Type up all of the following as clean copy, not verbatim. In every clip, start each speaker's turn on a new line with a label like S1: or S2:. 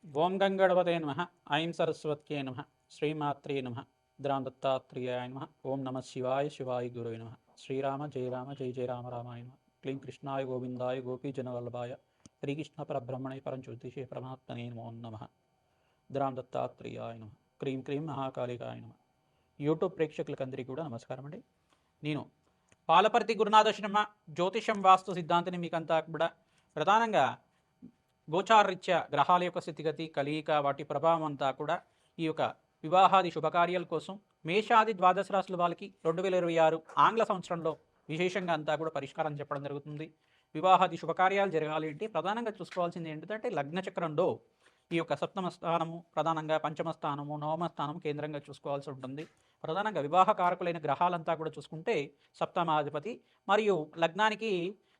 S1: ఓం గంగణపతే నమ. ఐం సరస్వత్యే నమ. శ్రీమాత్రే నమ. ద్రాం దత్తాత్రేయాయ నమ. ఓం నమ శివాయ శివాయ గురువే నమ. శ్రీరామ జయ రామ జయ జయ రామ రామాయ నమ. క్లీం కృష్ణాయ గోవిందాయ గోపీజనవల్లభాయ శ్రీకృష్ణ పరబ్రహ్మణే పరంజ్యోతిషే పరమాత్మనే నమో నమ. ద్రాం దత్తాత్రేయాయ నమ. క్రీం క్రీం మహాకాళికాయ నమ. యూట్యూబ్ ప్రేక్షకులకందరికీ కూడా నమస్కారం అండి. నేను పాలపర్తి గురునాథ శర్మ జ్యోతిషం వాస్తు సిద్ధాంతిని మీకంతా కూడా ప్రధానంగా గోచారరీత్యా గ్రహాల యొక్క స్థితిగతి కలియిక వాటి ప్రభావం అంతా కూడా ఈ యొక్క వివాహాది శుభకార్యాల కోసం మేషాది ద్వాదశ రాశుల వాళ్ళకి 2026 ఆంగ్ల సంవత్సరంలో విశేషంగా అంతా కూడా పరిష్కారం చెప్పడం జరుగుతుంది. వివాహాది శుభకార్యాలు జరగాలి అంటే ప్రధానంగా చూసుకోవాల్సింది ఏంటంటే లగ్న చక్రంలో ఈ యొక్క సప్తమ స్థానము ప్రధానంగా పంచమ స్థానము నవమ స్థానం కేంద్రంగా చూసుకోవాల్సి ఉంటుంది. ప్రధానంగా వివాహ కారకులైన గ్రహాలంతా కూడా చూసుకుంటే సప్తమాధిపతి మరియు లగ్నానికి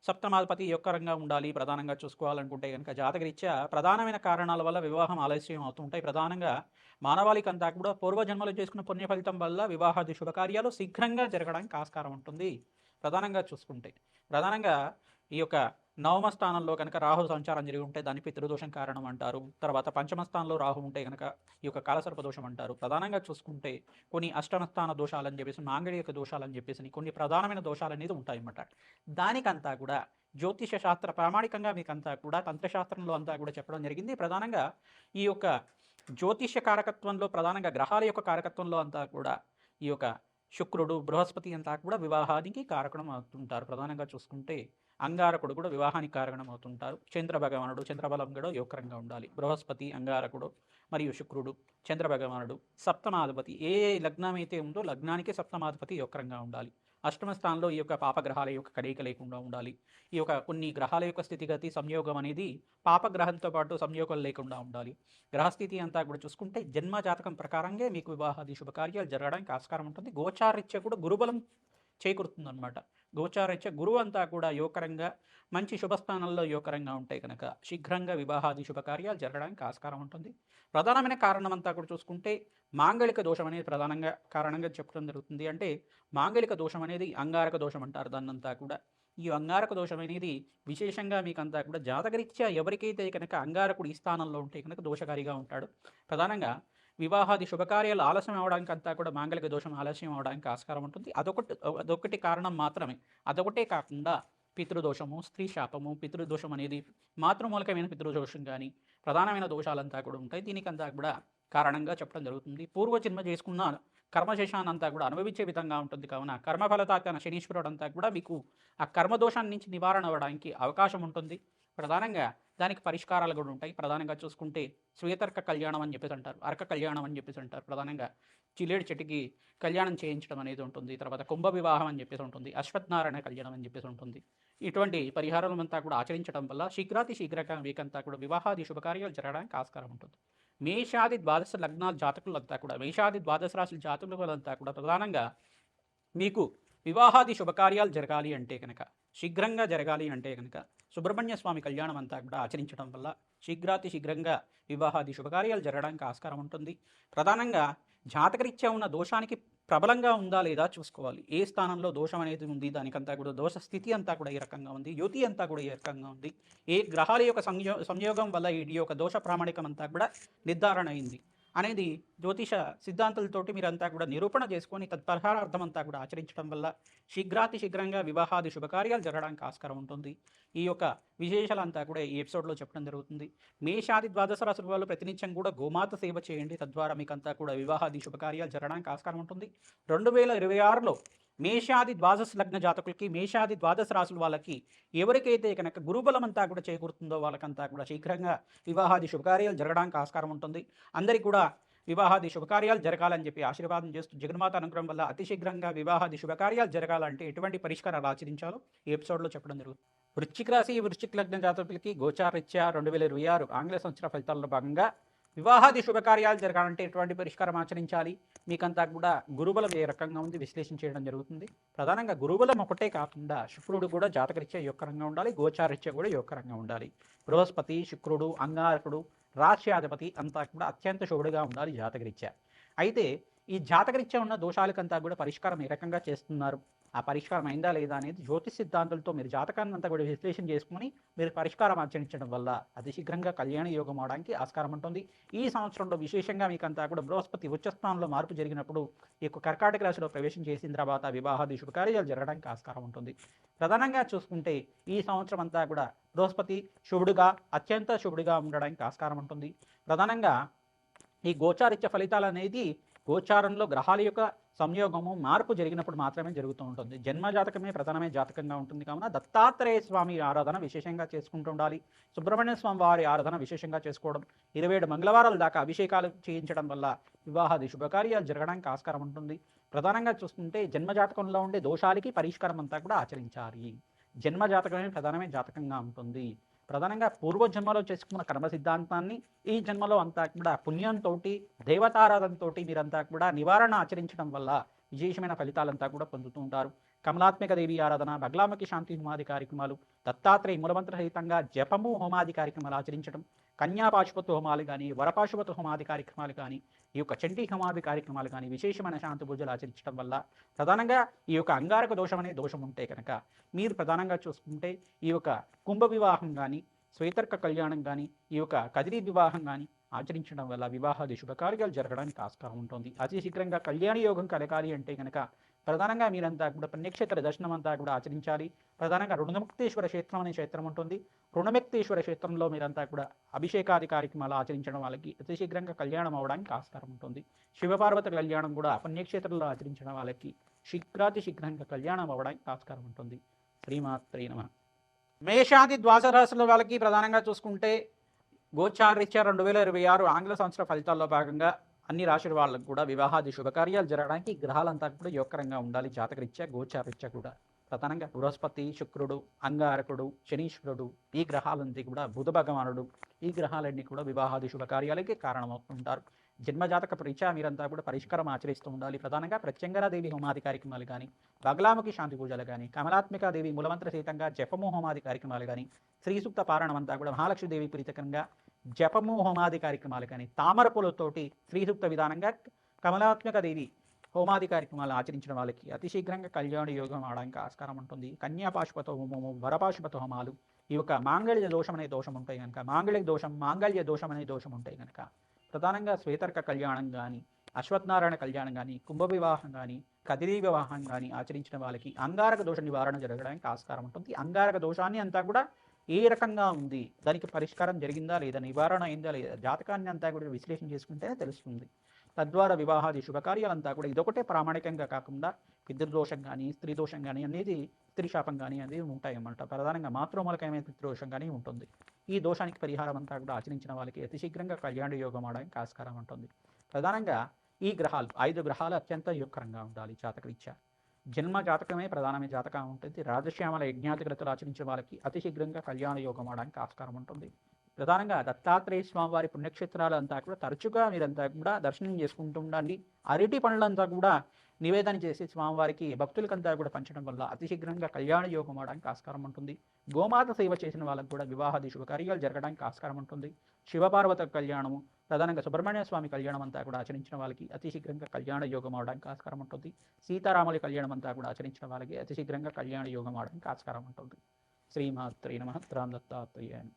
S1: సప్తమాధిపతి యొక్క రంగా ఉండాలి. ప్రధానంగా చూసుకోవాలనుకుంటే కనుక జాతకరీత్యా ప్రధానమైన కారణాల వల్ల వివాహం ఆలస్యం అవుతుంటాయి. ప్రధానంగా మానవాళికి అంతా కూడా పూర్వజన్మలు చేసుకున్న పుణ్య ఫలితం వల్ల వివాహాది శుభకార్యాలు శీఘ్రంగా జరగడానికి ఆస్కారం ఉంటుంది. ప్రధానంగా చూసుకుంటే ప్రధానంగా ఈ యొక్క నవమ స్థానంలో కనుక రాహు సంచారం జరిగి ఉంటే దాన్ని పితృదోషం కారణం అంటారు. తర్వాత పంచమ స్థానంలో రాహు ఉంటే కనుక ఈ యొక్క కాలసర్ప దోషం అంటారు. ప్రధానంగా చూసుకుంటే కొన్ని అష్టమ స్థాన దోషాలని చెప్పేసి మాంగళ్యక దోషాలని చెప్పేసి కొన్ని ప్రధానమైన దోషాలు అనేది ఉంటాయన్నమాట. దానికంతా కూడా జ్యోతిష శాస్త్ర ప్రామాణికంగా మీకంతా కూడా తంత్రశాస్త్రంలో అంతా కూడా చెప్పడం జరిగింది. ప్రధానంగా ఈ యొక్క జ్యోతిష కారకత్వంలో ప్రధానంగా గ్రహాల యొక్క కారకత్వంలో అంతా కూడా ఈ యొక్క శుక్రుడు బృహస్పతి అంతా కూడా వివాహానికి కారకం అవుతుంటారు. ప్రధానంగా చూసుకుంటే అంగారకుడు కూడా వివాహానికి కారణం అవుతుంటారు. చంద్ర భగవానుడు చంద్రబలం కూడా యోగకరంగా ఉండాలి. బృహస్పతి అంగారకుడు మరియు శుక్రుడు చంద్ర భగవానుడు సప్తమాధిపతి ఏ లగ్నం అయితే ఉందో లగ్నానికి సప్తమాధిపతి యోగకరంగా ఉండాలి. అష్టమ స్థానంలో ఈ యొక్క పాపగ్రహాల యొక్క కలయిక లేకుండా ఉండాలి. ఈ యొక్క కొన్ని గ్రహాల యొక్క స్థితిగతి సంయోగం అనేది పాపగ్రహంతో పాటు సంయోగం లేకుండా ఉండాలి. గ్రహస్థితి అంతా కూడా చూసుకుంటే జన్మ జాతకం ప్రకారంగా మీకు వివాహాది శుభకార్యాలు జరగడానికి ఆస్కారం ఉంటుంది. గోచారీత్యా కూడా గురుబలం చేకూరుతుందన్నమాట. గోచారీత్యా గురువు అంతా కూడా యోగకరంగా మంచి శుభస్థానంలో యోగకరంగా ఉంటే కనుక శీఘ్రంగా వివాహాది శుభకార్యాలు జరగడానికి ఆస్కారం ఉంటుంది. ప్రధానమైన కారణం అంతా కూడా చూసుకుంటే మాంగళిక దోషం అనేది ప్రధానంగా కారణంగా చెప్పడం జరుగుతుంది. అంటే మాంగళిక దోషం అనేది అంగారక దోషం అంటారు దాన్నంతా కూడా. ఈ అంగారక దోషం అనేది విశేషంగా మీకంతా కూడా జాతకరీత్యా ఎవరికైతే కనుక అంగారకుడు ఈ స్థానంలో ఉంటే కనుక దోషకారిగా ఉంటాడు. ప్రధానంగా వివాహాది శుభకార్యాలు ఆలస్యం అవడానికి అంతా కూడా మాంగళిక దోషం ఆలస్యం అవడానికి ఆస్కారం ఉంటుంది. అదొకటి కారణం మాత్రమే. అదొకటే కాకుండా పితృదోషము స్త్రీ శాపము పితృదోషం అనేది మాతృమూలకమైన పితృదోషం కానీ ప్రధానమైన దోషాలంతా కూడా ఉంటాయి. దీనికంతా కూడా కారణంగా చెప్పడం జరుగుతుంది. పూర్వజన్మ చేసుకున్న కర్మశేషాన్ని అంతా కూడా అనుభవించే విధంగా ఉంటుంది. కావున కర్మఫలతాతన శనీశ్వరుడు అంతా కూడా మీకు ఆ కర్మదోషాన్ని నుంచి నివారణ అవ్వడానికి అవకాశం ఉంటుంది. ప్రధానంగా దానికి పరిష్కారాలు కూడా ఉంటాయి. ప్రధానంగా చూసుకుంటే శ్వేతర్క కళ్యాణం అని చెప్పేసి అంటారు, అర్క కళ్యాణం అని చెప్పేసి అంటారు. ప్రధానంగా చిల్లేడు చెట్టుకి కళ్యాణం చేయించడం అనేది ఉంటుంది. తర్వాత కుంభ వివాహం అని చెప్పేసి ఉంటుంది, అశ్వత్థనారాయణ కళ్యాణం అని చెప్పేసి ఉంటుంది. ఇటువంటి పరిహారాలంతా కూడా ఆచరించడం వల్ల శీఘ్రంగా మీకంతా కూడా వివాహాది శుభకార్యాలు జరగడానికి ఆస్కారం ఉంటుంది. మేషాది ద్వాదశ లగ్నాల జాతకులంతా కూడా మేషాది ద్వాదశ రాశుల జాతకులంతా కూడా ప్రధానంగా మీకు వివాహాది శుభకార్యాలు జరగాలి అంటే కనుక శీఘ్రంగా జరగాలి అంటే కనుక సుబ్రహ్మణ్య స్వామి కళ్యాణం అంతా కూడా ఆచరించడం వల్ల శీఘ్రంగా వివాహాది శుభకార్యాలు జరగడానికి ఆస్కారం ఉంటుంది. ప్రధానంగా జాతకరీత్యా ఉన్న దోషానికి ప్రబలంగా ఉందా లేదా చూసుకోవాలి. ఏ స్థానంలో దోషం అనేది ఉంది, దానికంతా కూడా దోష స్థితి అంతా కూడా ఏ రకంగా ఉంది, యుతి అంతా కూడా ఏ రకంగా ఉంది, ఏ గ్రహాల యొక్క సంయోగం వల్ల ఈ యొక్క దోష ప్రామాణికం అంతా కూడా నిర్ధారణ అయింది అనేది జ్యోతిష సిద్ధాంతాలతోటి మీరంతా కూడా నిరూపణ చేసుకొని తత్పరిహారార్థం అంతా కూడా ఆచరించడం వల్ల శీఘ్రంగా వివాహాది శుభకార్యాలు జరగడానికి ఆస్కారం ఉంటుంది. ఈ యొక్క విశేషాలంతా కూడా ఈ ఎపిసోడ్లో చెప్పడం జరుగుతుంది. మేషాది ద్వాదశ రాశుల వాళ్ళు ప్రతినిత్యం కూడా గోమాత సేవ చేయండి. తద్వారా మీకంతా కూడా వివాహాది శుభకార్యాలు జరగడానికి ఆస్కారం ఉంటుంది. 2026లో మేషాది ద్వాదశ లగ్న జాతకులకి మేషాది ద్వాదశ రాశుల వాళ్ళకి ఎవరికైతే కనుక గురుబలం అంతా కూడా చేకూరుతుందో వాళ్ళకంతా కూడా శీఘ్రంగా వివాహాది శుభకార్యాలు జరగడానికి ఆస్కారం ఉంటుంది. అందరికీ కూడా వివాహాది శుభకార్యాలు జరగాలని చెప్పి ఆశీర్వాదం చేస్తూ జగన్మాత అనుగ్రహం వల్ల అతి శీఘ్రంగా వివాహాది శుభకార్యాలు జరగాలంటే ఎటువంటి పరిష్కారాలు ఆచరించాలో ఈ ఎపిసోడ్లో చెప్పడం జరుగుతుంది. వృశ్చిక రాశి వృశ్చిక లగ్న జాతకులకి గోచారరీత్యా 2026 ఆంగ్ల సంవత్సర ఫలితాల్లో భాగంగా వివాహాది శుభకార్యాలు జరగాలంటే ఎటువంటి పరిష్కారం ఆచరించాలి, మీకంతా కూడా గురుబలం ఏ రకంగా ఉంది విశ్లేషణ చేయడం జరుగుతుంది. ప్రధానంగా గురుబలం ఒకటే కాకుండా శుక్రుడు కూడా జాతకరీత్యా యోగకరంగా ఉండాలి, గోచారరీత్యా కూడా యోగకరంగా ఉండాలి. బృహస్పతి శుక్రుడు అంగారకుడు రాశ్యాధిపతి అంతా కూడా అత్యంత శుభుడుగా ఉండాలి జాతకరీత్యా. అయితే ఈ జాతకరీత్యా ఉన్న దోషాలకంతా కూడా పరిష్కారం ఏ రకంగా చేస్తున్నారు ఆ పరిష్కారం అయిందా లేదా అనేది జ్యోతిష్ సిద్ధాంతాలతో మీరు జాతకాన్ని అంతా కూడా విశ్లేషణ చేసుకుని మీరు పరిష్కారం ఆచరించడం వల్ల అతి శీఘ్రంగా కళ్యాణ యోగం అవడానికి ఆస్కారం ఉంటుంది. ఈ సంవత్సరంలో విశేషంగా మీకంతా కూడా బృహస్పతి ఉచ్చస్థానంలో మార్పు జరిగినప్పుడు ఈ యొక్క కర్కాటక రాశిలో ప్రవేశం చేసిన తర్వాత వివాహాది శుభకార్యాలు జరగడానికి ఆస్కారం ఉంటుంది. ప్రధానంగా చూసుకుంటే ఈ సంవత్సరం అంతా కూడా బృహస్పతి శుభుడుగా అత్యంత శుభుడుగా ఉండడానికి ఆస్కారం ఉంటుంది. ప్రధానంగా ఈ గోచారిత్య ఫలితాలు అనేది గోచారంలో గ్రహాల యొక్క సంయోగము మార్పు జరిగినప్పుడు మాత్రమే జరుగుతూ ఉంటుంది. జన్మ జాతకమే ప్రధానమైన జాతకంగా ఉంటుంది కావున దత్తాత్రేయ స్వామి ఆరాధన విశేషంగా చేసుకుంటూ ఉండాలి. సుబ్రహ్మణ్య స్వామి వారి ఆరాధన విశేషంగా చేసుకోవడం, 27 మంగళవారాల దాకా అభిషేకాలు చేయించడం వల్ల వివాహాది శుభకార్యాలు జరగడానికి ఆస్కారం ఉంటుంది. ప్రధానంగా చూసుకుంటే జన్మ జాతకంలో ఉండే దోషాలకి పరిష్కారం అంతా కూడా ఆచరించాలి. జన్మ జాతకమే ప్రధానమైన జాతకంగా ఉంటుంది. ప్రధానంగా పూర్వజన్మలో చేసుకున్న కర్మ సిద్ధాంతాన్ని ఈ జన్మలో అంతా కూడా పుణ్యంతో దేవతారాధనతో మీరంతా కూడా నివారణ ఆచరించడం వల్ల విశేషమైన ఫలితాలంతా కూడా పొందుతూ ఉంటారు. కమలాత్మిక దేవి ఆరాధన, బగ్లాముఖి శాంతి హోమాది కార్యక్రమాలు, దత్తాత్రేయ మూలమంత్ర సహితంగా జపము హోమాది కార్యక్రమాలు ఆచరించడం, కన్యాపాశుపత హోమాలు కానీ వరపాశుపత హోమాది కార్యక్రమాలు కానీ ఈ యొక్క చండీ హోమాది కార్యక్రమాలు కానీ విశేషమైన శాంతి పూజలు ఆచరించడం వల్ల ప్రధానంగా ఈ యొక్క అంగారక దోషం అనే దోషం ఉంటే కనుక మీరు ప్రధానంగా చూసుకుంటే ఈ యొక్క కుంభ వివాహం కానీ శ్వేతర్క కళ్యాణం కానీ ఈ యొక్క కదిరి వివాహం కానీ ఆచరించడం వల్ల వివాహాది శుభకార్యాలు జరగడానికి ఆస్కారం ఉంటుంది. అతి శీఘ్రంగా కళ్యాణ యోగం కలగాలి అంటే కనుక ప్రధానంగా మీరంతా కూడా పుణ్యక్షేత్ర దర్శనం అంతా కూడా ఆచరించాలి. ప్రధానంగా రుణముక్తేశ్వర క్షేత్రం అనే క్షేత్రం ఉంటుంది. రుణముక్తేశ్వర క్షేత్రంలో మీరంతా కూడా అభిషేకాది కార్యక్రమాలు ఆచరించడం వాళ్ళకి అతి శీఘ్రంగా కళ్యాణం అవడానికి ఆస్కారం ఉంటుంది. శివపార్వతి కళ్యాణం కూడా పుణ్యక్షేత్రంలో ఆచరించడం వాళ్ళకి శీఘ్రాతి శీఘ్రంగా కళ్యాణం అవ్వడానికి ఆస్కారం ఉంటుంది. శ్రీమాత్రే నమః. మేషాది ద్వాదశ రాశుల వాళ్ళకి ప్రధానంగా చూసుకుంటే గోచారరీత్యా 2026 ఆంగ్ల సంవత్సర ఫలితాల్లో భాగంగా అన్ని రాశుల వాళ్ళకు కూడా వివాహాది శుభకార్యాలు జరగడానికి గ్రహాలంతా కూడా యోగకరంగా ఉండాలి. జాతకరీత్యా గోచారరీత్యా కూడా ప్రధానంగా బృహస్పతి, శుక్రుడు, అంగారకుడు, శనీశ్వరుడు, ఈ గ్రహాలన్నీ కూడా బుధ భగవానుడు, ఈ గ్రహాలన్నీ కూడా వివాహాది శుభకార్యాలకి కారణమవుతుంటారు. జన్మజాతక రీత్యా మీరంతా కూడా పరిష్కారం ఆచరిస్తూ ఉండాలి. ప్రధానంగా ప్రత్యంగరాదేవి హోమాది కార్యక్రమాలు కానీ, బగలాముఖి శాంతి పూజలు కానీ, కమలాత్మికాదేవి మూలమంత్ర సహితంగా జపము హోమాది కార్యక్రమాలు కానీ, శ్రీసూక్త పారాయణం అంతా కూడా మహాలక్ష్మీదేవి ప్రీతకంగా జపము హోమాది కార్యక్రమాలు కానీ, తామర పూలతోటి శ్రీసూక్త విధానంగా కమలాత్మికాదేవి హోమాది కార్యక్రమాలు ఆచరించిన వాళ్ళకి అతి శీఘ్రంగా కళ్యాణ యోగం అవడానికి ఆస్కారం ఉంటుంది. కన్యాపాశుపత హోమము, వరపాశుపత హోమాలు, ఈ యొక్క మాంగళ్య దోషం అనే దోషం ఉంటాయి కనుక మాంగళ్య దోషం అనే దోషం ఉంటాయి కనుక ప్రధానంగా శ్వేతర్క కళ్యాణం కానీ, అశ్వత్థనారాయణ కళ్యాణం కానీ, కుంభ వివాహం కానీ, కదిరి వివాహం కానీ ఆచరించిన వాళ్ళకి అంగారక దోష నివారణ జరగడానికి ఆస్కారం ఉంటుంది. అంగారక దోషాన్ని అంతా కూడా ఏ రకంగా ఉంది, దానికి పరిష్కారం జరిగిందా లేదా, నివారణ అయిందా లేదా, జాతకాన్ని అంతా కూడా విశ్లేషణ చేసుకుంటేనే తెలుస్తుంది. తద్వారా వివాహాది శుభకార్యాలంతా కూడా ఇదొకటే ప్రామాణికంగా కాకుండా పితృదోషం కానీ, స్త్రీ దోషం కానీ అనేది, స్త్రీ శాపం కానీ అనేది ఉంటాయన్నమాట. ప్రధానంగా మాతృమూలకమైన పితృదోషం కానీ ఉంటుంది. ఈ దోషానికి పరిహారం అంతా కూడా ఆచరించిన వాళ్ళకి అతి శీఘ్రంగా కళ్యాణ యోగం అవడానికి ఆస్కారం ఉంటుంది. ప్రధానంగా ఈ గ్రహాలు 5 గ్రహాలు అత్యంత యోగకరంగా ఉండాలి జాతకరీత్యా. జన్మ జాతకమే ప్రధానమైన జాతకం ఉంటుంది. రాజశ్యామల యజ్ఞాతిగ్రతలు ఆచరించే వాళ్ళకి అతి శీఘ్రంగా కళ్యాణ యోగం అవడానికి ఆస్కారం ఉంటుంది. ప్రధానంగా దత్తాత్రేయ స్వామి వారి పుణ్యక్షేత్రాలు అంతా కూడా తరచుగా మీరంతా కూడా దర్శనం చేసుకుంటూ ఉండండి. అరటి పండ్లంతా కూడా నివేదన చేసి స్వామివారికి భక్తులకంతా కూడా పంచడం వల్ల అతి శీఘ్రంగా కళ్యాణ యోగం అవడానికి ఆస్కారం ఉంటుంది. గోమాత సేవ చేసిన వాళ్ళకు కూడా వివాహాది శుభకార్యాలు జరగడానికి ఆస్కారం ఉంటుంది. శివపార్వత కళ్యాణము, ప్రధానంగా సుబ్రహ్మణ్య స్వామి కళ్యాణం అంతా కూడా ఆచరించిన వాళ్ళకి అతి శీఘ్రంగా కళ్యాణ యోగం అవడానికి ఆస్కారం ఉంటుంది. సీతారాముల కళ్యాణం అంతా కూడా ఆచరించిన వాళ్ళకి అతి శీఘ్రంగా కళ్యాణ యోగం అవడానికి ఆస్కారం ఉంటుంది. శ్రీమాత్రే నమః. దత్తాత్రేయాయ.